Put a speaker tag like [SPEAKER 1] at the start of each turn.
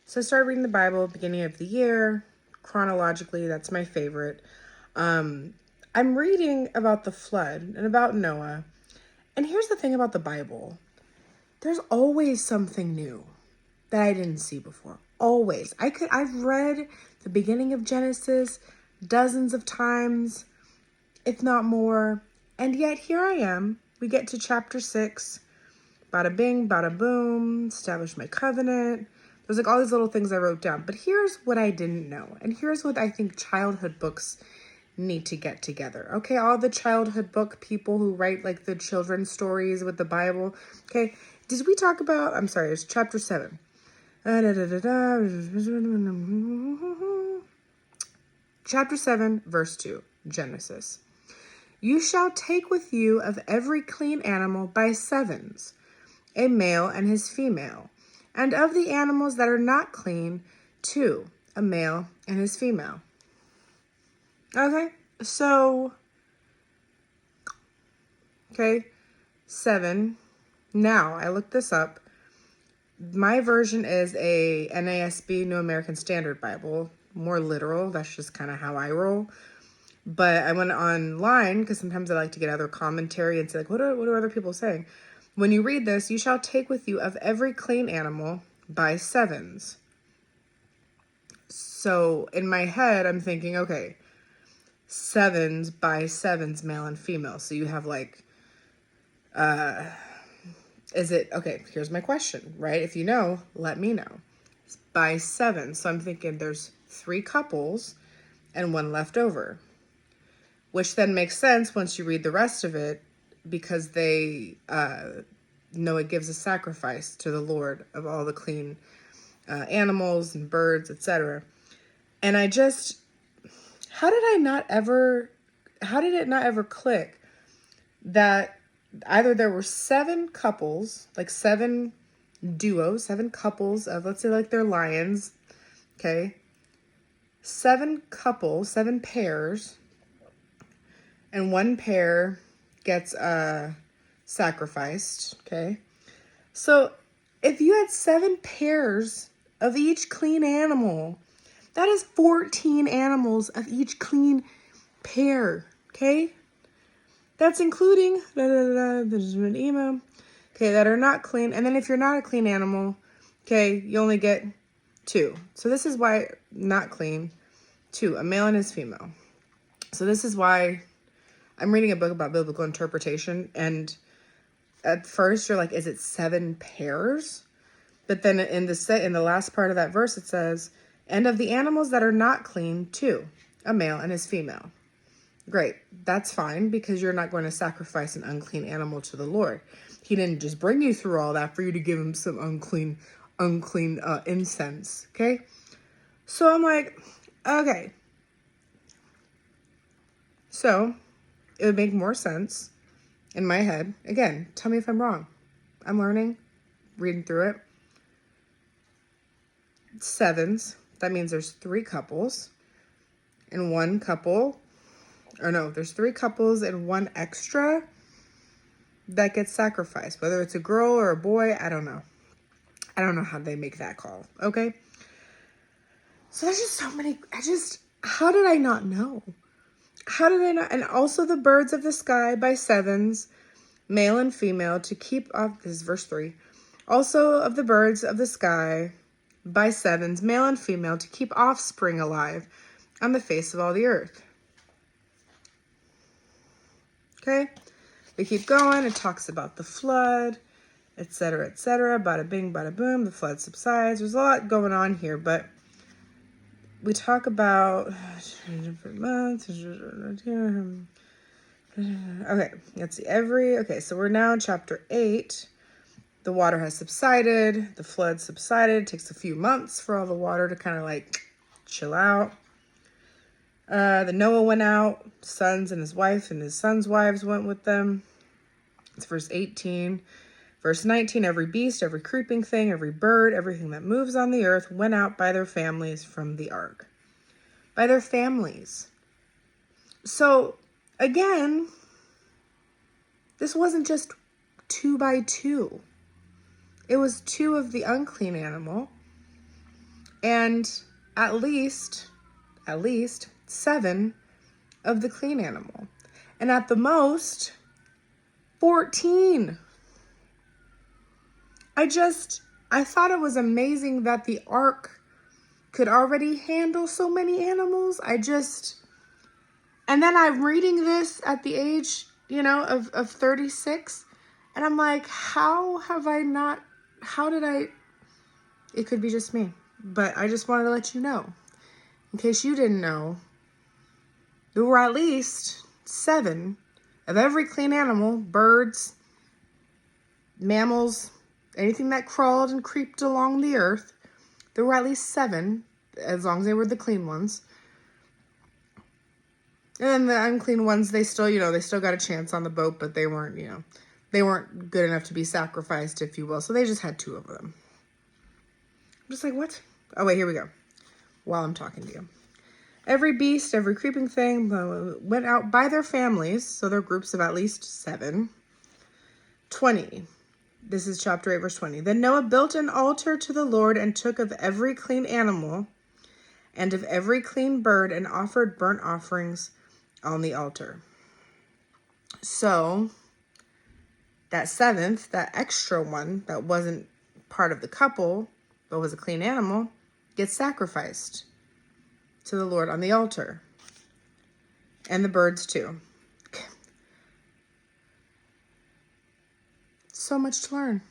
[SPEAKER 1] So I started reading the Bible beginning of the year, chronologically. That's my favorite. I'm reading about the flood and about Noah. And here's the thing about the Bible. There's always something new that I didn't see before. Always. I've read the beginning of Genesis dozens of times, if not more. And yet here I am. We get to chapter 6. Bada bing, bada boom, establish my covenant. There's like all these little things I wrote down. But here's what I didn't know. And here's what I think childhood books need to get together. Okay, all the childhood book people who write like the children's stories with the Bible. Okay, did we talk about, I'm sorry, it's chapter 7. Chapter 7, verse 2, Genesis. You shall take with you of every clean animal by sevens, a male and his female, and of the animals that are not clean, 2, a male and his female. Okay, so, 7. Now, I looked this up. My version is a NASB, New American Standard Bible, more literal. That's just kind of how I roll. But I went online because sometimes I like to get other commentary and say, like, what are other people saying? When you read this, you shall take with you of every clean animal by sevens. So in my head, I'm thinking, okay, sevens by sevens, male and female. So you have like, here's my question, right? If you know, let me know. It's by 7. So I'm thinking there's 3 couples and 1 left over, which then makes sense once you read the rest of it because they know it gives a sacrifice to the Lord of all the clean animals and birds, etc. And how did it not ever click that either there were 7 couples, like 7 duos, 7 couples of, let's say like they're lions, okay? 7 couples, 7 pairs, and 1 pair gets sacrificed, okay? So if you had 7 pairs of each clean animal, that is 14 animals of each clean pair, okay? That's including, there's an email, okay, that are not clean. And then if you're not a clean animal, okay, you only get 2. So this is why not clean, 2, a male and his female. So this is why I'm reading a book about biblical interpretation. And at first you're like, is it 7 pairs? But then in the last part of that verse, it says, and of the animals that are not clean, 2, a male and his female. Great. That's fine because you're not going to sacrifice an unclean animal to the Lord. He didn't just bring you through all that for you to give him some unclean incense. Okay. So I'm like, okay. So it would make more sense in my head. Again, tell me if I'm wrong. I'm learning, reading through it. 7s. That means there's 3 couples and 1 couple. Or no, there's 3 couples and 1 extra that gets sacrificed. Whether it's a girl or a boy, I don't know. I don't know how they make that call, okay? So there's just so many, how did I not know? How did I not? And also the birds of the sky by 7s, male and female, to keep off, this is verse 3. Also of the birds of the sky by 7s, male and female, to keep offspring alive on the face of all the earth. Okay, we keep going. It talks about the flood, etc., etc. Bada bing, bada boom. The flood subsides. There's a lot going on here, but we talk about different months. Okay, let's see. Okay, so we're now in chapter 8. The water has subsided. The flood subsided. It takes a few months for all the water to kind of like chill out. The Noah went out, sons and his wife and his sons' wives went with them. It's verse 18. Verse 19, every beast, every creeping thing, every bird, everything that moves on the earth went out by their families from the ark. By their families. So, again, this wasn't just 2 by 2. It was 2 of the unclean animal and at least 7 of the clean animal. And at the most, 14. I thought it was amazing that the ark could already handle so many animals. And then I'm reading this at the age, of 36. And I'm like, it could be just me. But I just wanted to let you know, in case you didn't know, there were at least 7 of every clean animal, birds, mammals, anything that crawled and creeped along the earth. There were at least 7, as long as they were the clean ones. And then the unclean ones, they still got a chance on the boat, but they weren't good enough to be sacrificed, if you will. So they just had 2 of them. I'm just like, what? Oh, wait, here we go. While I'm talking to you. Every beast, every creeping thing went out by their families. So they're groups of at least 7. 20. This is chapter 8, verse 20. Then Noah built an altar to the Lord and took of every clean animal and of every clean bird and offered burnt offerings on the altar. So that 7th, that extra one that wasn't part of the couple, but was a clean animal, gets sacrificed to the Lord on the altar. And the birds too. So much to learn.